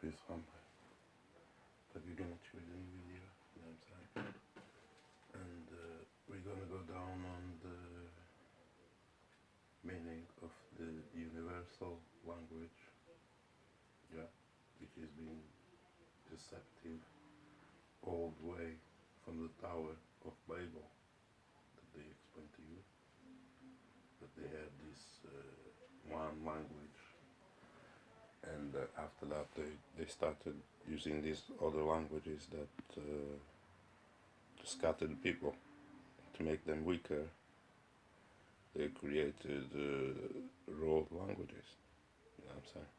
Peace, family. But we're gonna choose a new video, you know what I'm saying? And we're gonna go down on the meaning of the universal language, yeah, which has been deceptive all the way from the Tower of Babel that they explained to you, that they had this one language, and after that they started using these other languages that to scatter the people, to make them weaker. They created road languages, you know what I'm saying?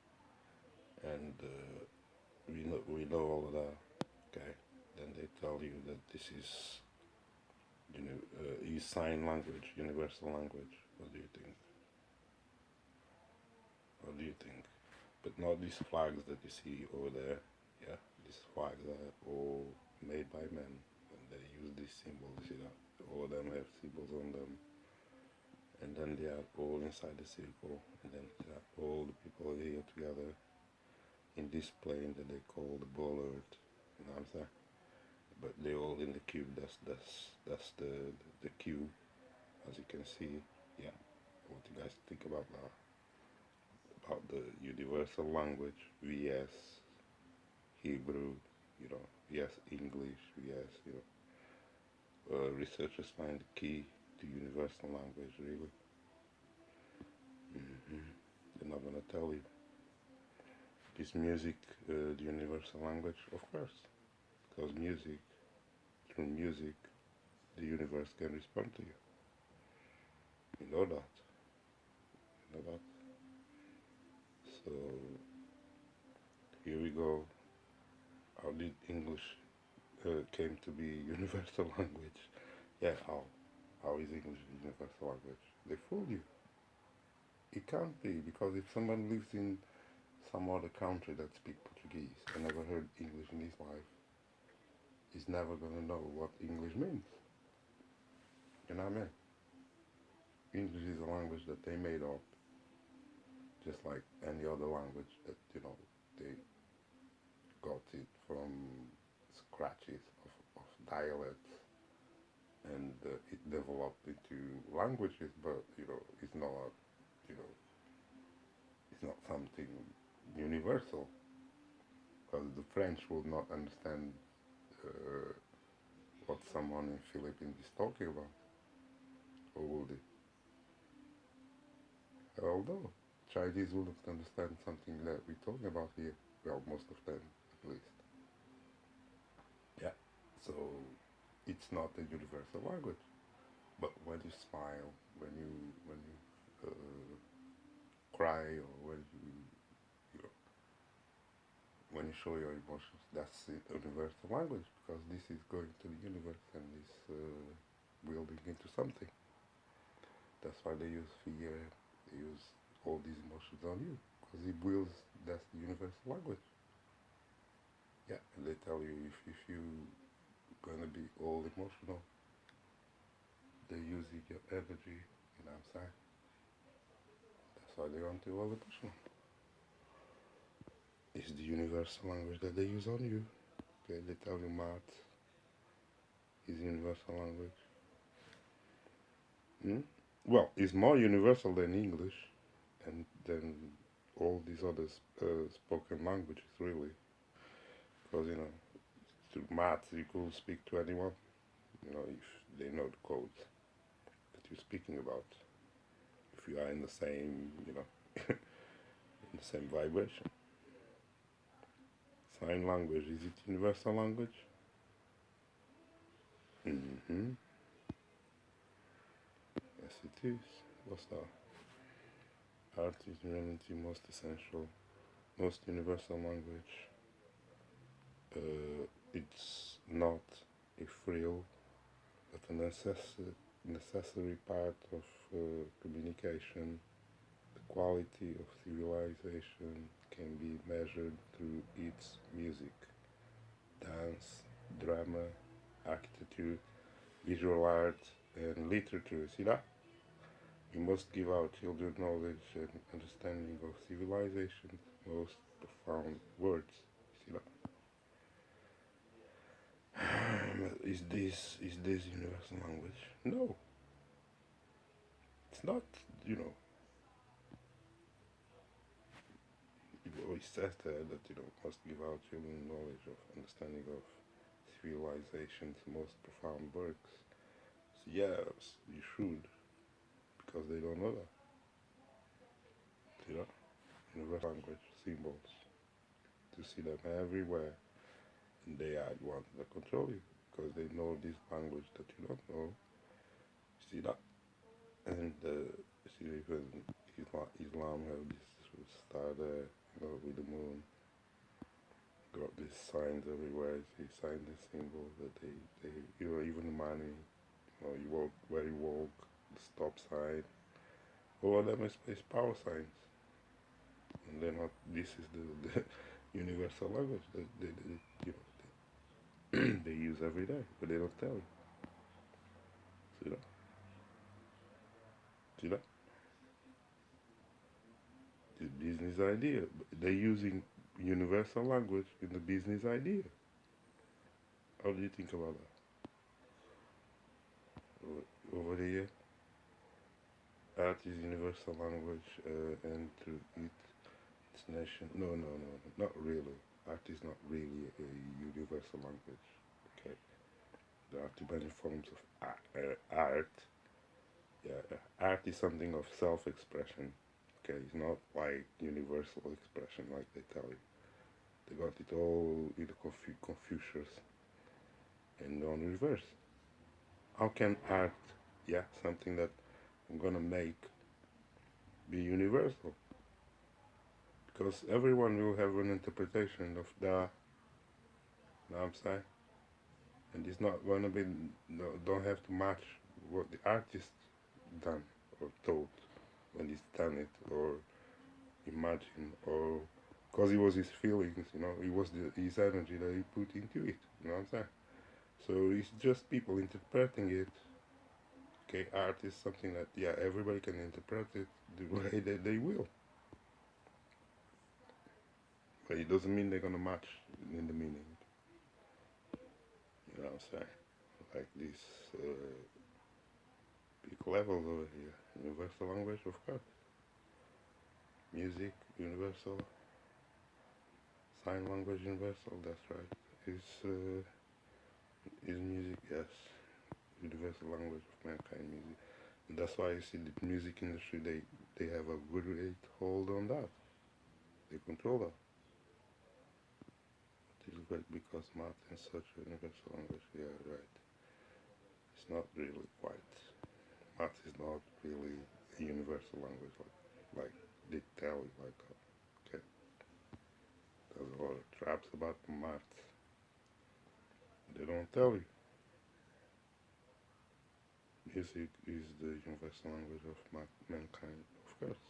And we know all of that, okay? Then they tell you that this is sign language, universal language. What do you think? What do you think? But not these flags that you see over there, yeah? These flags are all made by men, and they use these symbols, you see that? All of them have symbols on them. And then they are all inside the circle, and then they are all the people here together in this plane that they call the ball earth, you know what I'm saying? But they're all in the cube. That's the cube, as you can see. Yeah. What do you guys think about that? About the universal language, vs Hebrew, vs English, vs researchers find the key to universal language. Really. They're not gonna tell you. Is music the universal language? Of course, because through music, the universe can respond to you. You know that. You know that. So here we go. How did English came to be universal language? Yeah, how? How is English a universal language? They fool you. It can't be, because if someone lives in some other country that speaks Portuguese and never heard English in his life, he's never gonna know what English means. You know what I mean? English is a language that they made up, just like any other language that, they got it from scratches of dialects, and it developed into languages, but, it's not, you know, it's not something universal, because the French will not understand uh, what someone in Philippines is talking about, or will they? Although Chinese will not understand something that we're talking about here. Well, most of them, at least. Yeah. So it's not a universal language. But when you smile, when you cry, or you know, when you show your emotions, that's it, universal language, because this is going to the universe and is building into something. That's why they use fear, they use all these emotions on you, because it builds. That's the universal language. Yeah, and they tell you if you gonna be all emotional, they're using your energy. You know what I'm saying? That's why they want you all emotional. It's the universal language that they use on you. Okay, they tell you math is universal language. Hmm? Well, it's more universal than English and than all these other spoken languages, really. Because, through math, you could speak to anyone, if they know the codes that you're speaking about. If you are in the same, in the same vibration. Sign language, is it universal language? Mm-hmm. Yes, it is. What's that? Art is reality most essential, most universal language. It's not a frill, but a necessary part of communication. The quality of civilization can be measured through its music, dance, drama, architecture, visual art, and literature. See that? We must give our children knowledge and understanding of civilization's most profound words. is this universal language? No, it's not. You know, it always says there that must give our children knowledge of understanding of civilization's most profound works. So yes, you should, because they don't know that. You know, universal language symbols to see them everywhere, and they are the ones that control you because they know this language that you don't know. See that? And see even Islam have this star there, with the moon. Got these signs everywhere. See signs and symbols that they even the money. You walk where you walk, the stop sign. All of them is power signs, and they're not. This is the universal language that they use every day, but they don't tell you. See that? See that? The business idea. They're using universal language in the business idea. How do you think about that? Over here, art is universal language, and through its nation. No, not really. Art is not really a universal language. Okay, there are too many forms of art. Yeah, art is something of self-expression. Okay, it's not like universal expression like they tell you. They got it all in the Confucius and on reverse. How can art, something that I'm gonna make, be universal? Because everyone will have an interpretation of the, know what I'm saying? And it's not gonna be, don't have to match what the artist done or thought when he's done it, or imagine, or because it was his feelings, it was his energy that he put into it, you know what I'm saying? So it's just people interpreting it. Okay, art is something that, everybody can interpret it the way that they will. But it doesn't mean they're gonna match in the meaning. You know what I'm saying? Like these big levels over here. Universal language, of course. Music, universal. Sign language, universal, that's right. Is music, yes. Universal language of mankind, music. And that's why you see the music industry, they have a great hold on that. They control that. It is great because math is such a universal language. Yeah, right. It's not really quite. Math is not really a universal language like they tell you like that. Okay. There's a lot of traps about math. They don't tell you. Music is the universal language of mankind, of course.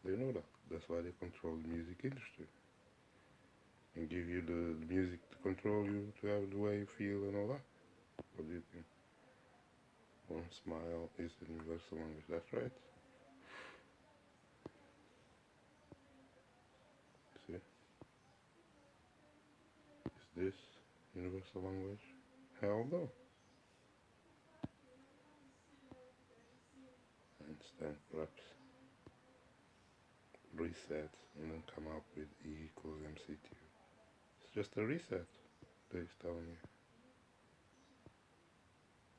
They know that. That's why they control the music industry. And give you the music to control you, to have the way you feel and all that. What do you think? One smile is the universal language, that's right. See? Is this universal language? Hell no. I understand, perhaps. Reset and then come up with E equals MC2. It's just a reset that is telling you.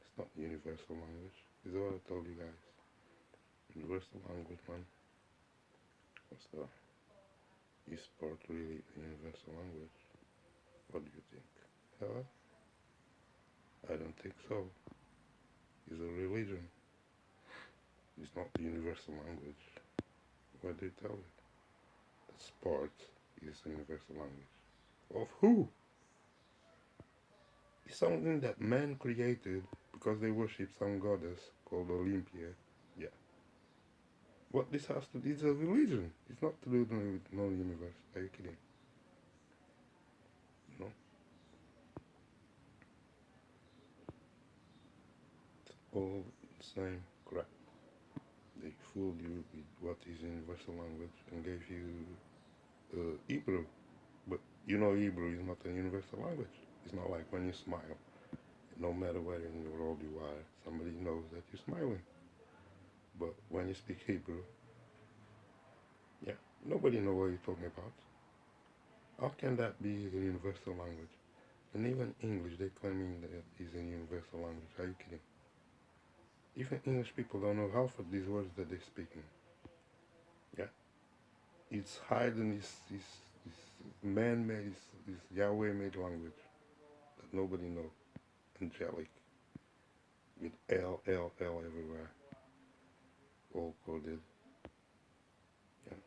It's not universal language. This is what I told you guys. Universal language, man. What's that? Is sport really a universal language? What do you think? Huh? I don't think so. It's a religion. It's not the universal language. What they tell you? That sport is a universal language. Of who? It's something that man created because they worship some goddess called Olympia. Yeah. What this has to do is a religion. It's not to do with no universe. Are you kidding? You know? It's all the same crap. They fooled you with what is universal language and gave you Hebrew. But Hebrew is not a universal language. It's not like when you smile. no matter where in the world you are, somebody knows that you're smiling. But when you speak Hebrew, yeah, nobody knows what you're talking about. How can that be a universal language? And even English, they claiming that is a universal language. Are you kidding? Even English people don't know half of these words that they're speaking. Yeah, it's hiding this man-made, this Yahweh-made language that nobody knows. Angelic, with L everywhere, all coded. Yeah,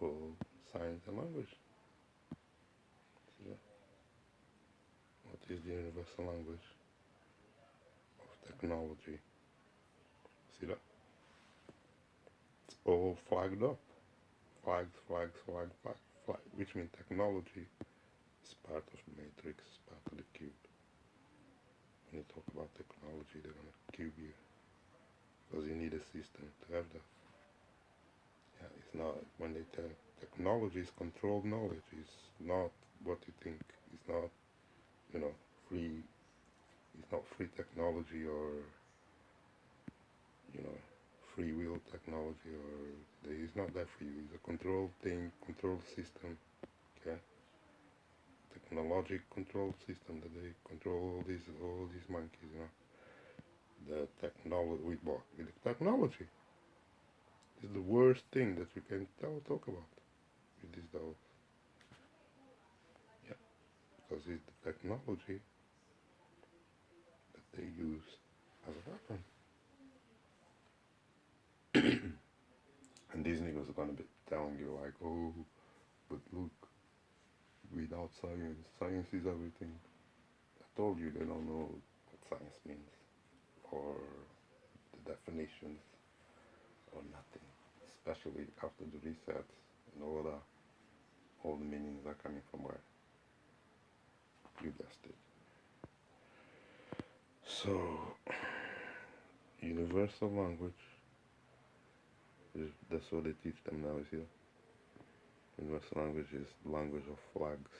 all science and language. Yeah. What is the universal language of technology? See that? It's all flagged up. Flag, which means technology is part of the matrix, part of the cube. When you talk about technology, they're gonna cube you because you need a system to have that. Yeah, it's not when they tell technology is controlled knowledge. It's not what you think. It's not, you know, free. It's not free technology or, you know, free will technology or it's not that free. It's a controlled thing, controlled system. Okay, technologic control system that they control all these monkeys. You know, the technology with the technology is the worst thing that you can talk about with this dolls. Yeah, because it's the technology that they use as a weapon. And these niggas are gonna be telling you like, oh, but look, without science, science is everything. I told you they don't know what science means or the definitions or nothing. Especially after the resets and all that, all the meanings are coming from where? You guessed it. So, universal language, that's what they teach them now, is here. Universal language is the language of flags.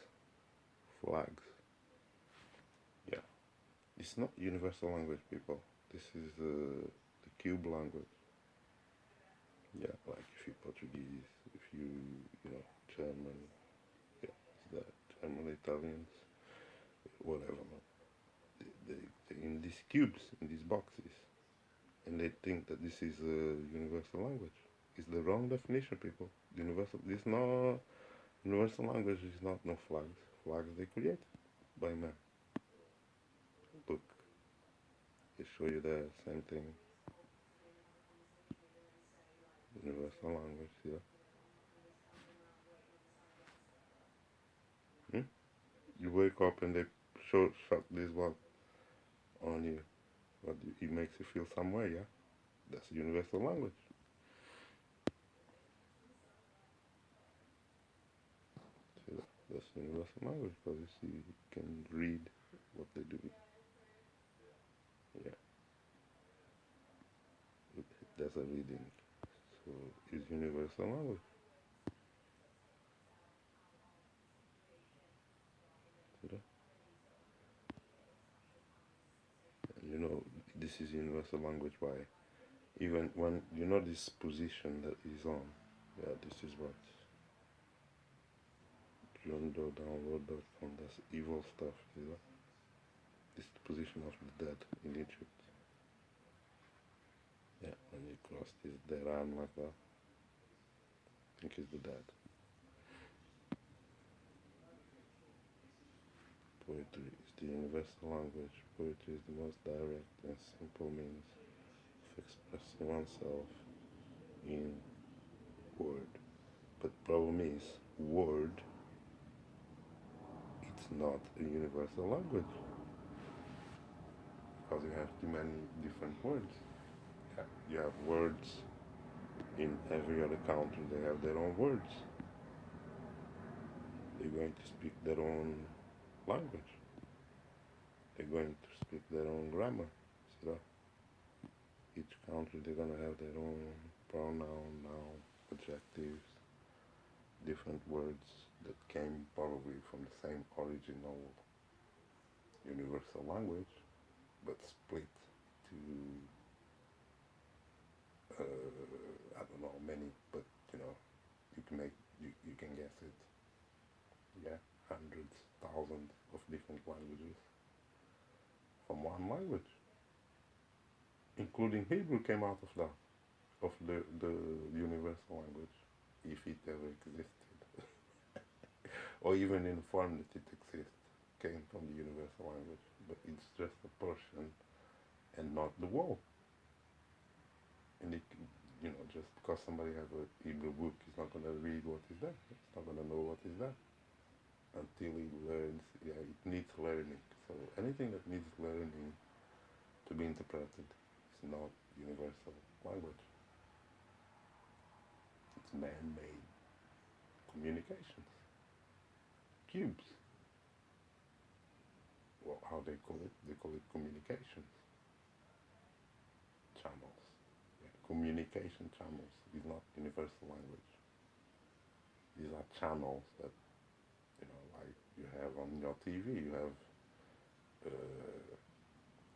Flags. Yeah. It's not universal language, people. This is the cube language. Yeah, like if you Portuguese, if you know, German, yeah, it's that. German, Italians, whatever, man. They in these cubes, in these boxes, and they think that this is a universal language. It's the wrong definition, people. This not universal language is not no flags. Flags they create by man. Look, they show you the same thing. Universal language, yeah. Hmm? You wake up and they shut this one on you. But it makes you feel some way, yeah. That's universal language. See that? That's universal language because you see, you can read what they do. Yeah, that's a reading. So it's universal language. See that? And you know, this is universal language. Why? Even when you know this position that is on, yeah, this is what download.com. That's evil stuff. See that? This is the position of the dead in Egypt. Yeah, when you cross this dead arm like that, I think it's the dead. Poetry is the universal language. Poetry is the most direct and simple means of expressing oneself in word. But the problem is, word, it's not a universal language because you have too many different words. You have words in every other country, they have their own words. They're going to speak their own language. They're going to speak their own grammar. So each country, they're going to have their own pronoun, noun, adjectives, different words that came probably from the same original universal language, but split to I don't know many, but you know you can make you can guess it. Yeah, hundreds, thousands of different languages from one language, including Hebrew came out of that, of the universal language, if it ever existed, or even in the form that it exists, came from the universal language, but it's just a portion and not the whole. And it, you know, just because somebody has a Hebrew book, he's not going to read what is there. He's not going to know what is there until he learns. Yeah, it needs learning. So anything that needs learning to be interpreted is not universal language. It's man-made communications, cubes. Well, how they call it? They call it communications channels. Yeah, communication channels is not universal language. These are channels that, you know, like you have on your TV. You have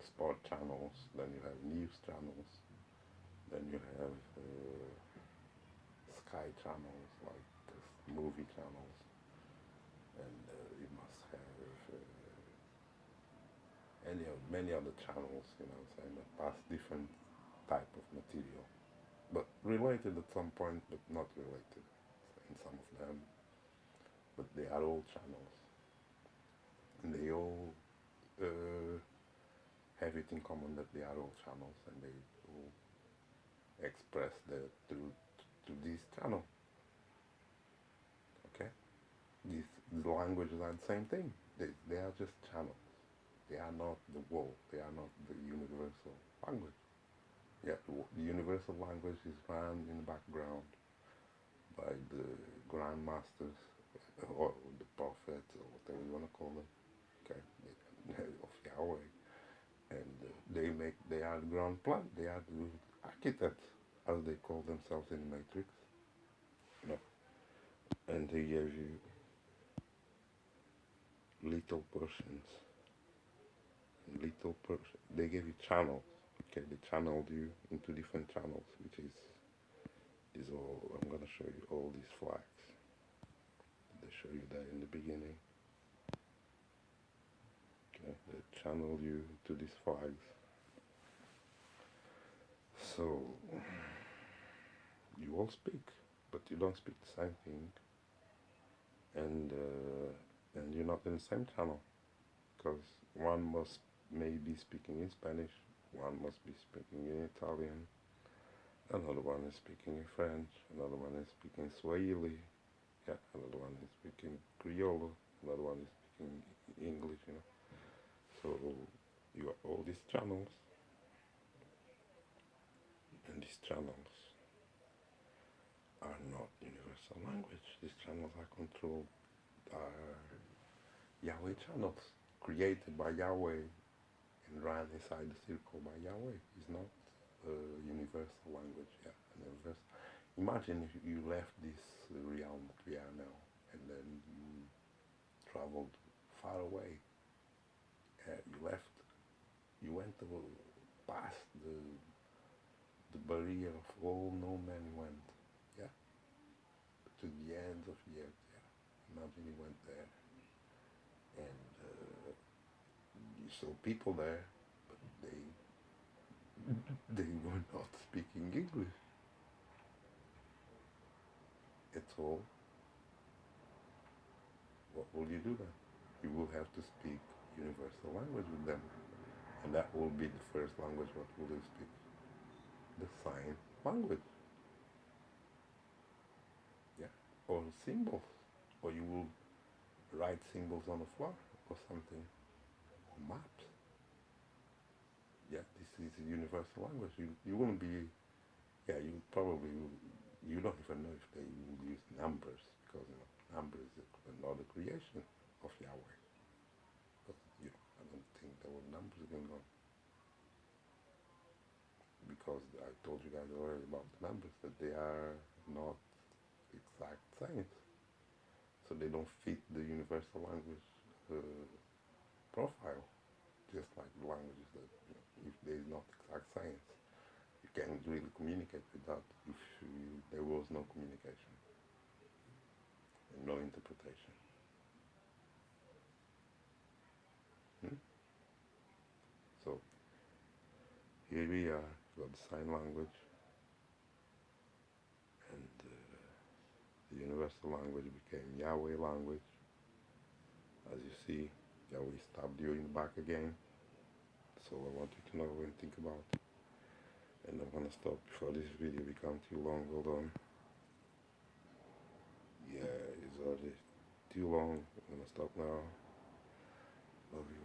sport channels, then you have news channels, then you have sky channels like movie channels, and you must have many other channels, you know what I'm saying, that pass different type of material, but related at some point, but not related in some of them, but they are all channels, and they all have it in common that they are all channels, and they all express the truth to this channel. Okay, these languages are the same thing. They are just channels. They are not the world. They are not the universal language. Yeah, the universal language is run in the background by the grandmasters or the prophets or whatever you want to call them. Okay, of Yahweh, and they are the ground plan. They are the architects, as they call themselves in the Matrix. You know, and they give you little portions, they gave you channels. Okay, they channeled you into different channels, which is all. I'm gonna show you all these flags. They show you that in the beginning. Okay, they channel you to these flags. So you all speak, but you don't speak the same thing, and you're not in the same channel, because one must may be speaking in Spanish, one must be speaking in Italian, another one is speaking in French, another one is speaking Swahili, yeah, another one is speaking Creole, another one is speaking English, you know. So you have all these channels, and these channels are not universal language. These channels are controlled, are Yahweh channels, created by Yahweh and run inside the circle by Yahweh. It's not a universal language, yeah, universal. Imagine if you left this realm that we are now, and then you traveled far away. You went past the barrier of all no man went, yeah, to the ends of the earth, yeah. Imagine you went there, and you saw people there, but they were not speaking English at all. What will you do then? You will have to speak universal language with them, and that will be the first language. What will you speak? The sign language, yeah, or symbols, or you will write symbols on the floor or something, or maps. Yeah, this is a universal language. You wouldn't be, yeah, you probably you don't even know if they will use numbers, because you know numbers is another creation of Yahweh. But you know, I don't think there were numbers going on, because I told you guys already about the numbers, that they are not exact science, so they don't fit the universal language profile. just like the languages that, if there is not exact science, you can't really communicate with that if there was no communication and no interpretation. Hmm? So here we are, we've got the sign language, and the universal language became Yahweh language. As you see, Yahweh stabbed you in the back again. So I want you to know and think about. And I'm gonna stop before this video becomes too long. Hold on. Yeah, it's already too long. I'm gonna stop now. Love you.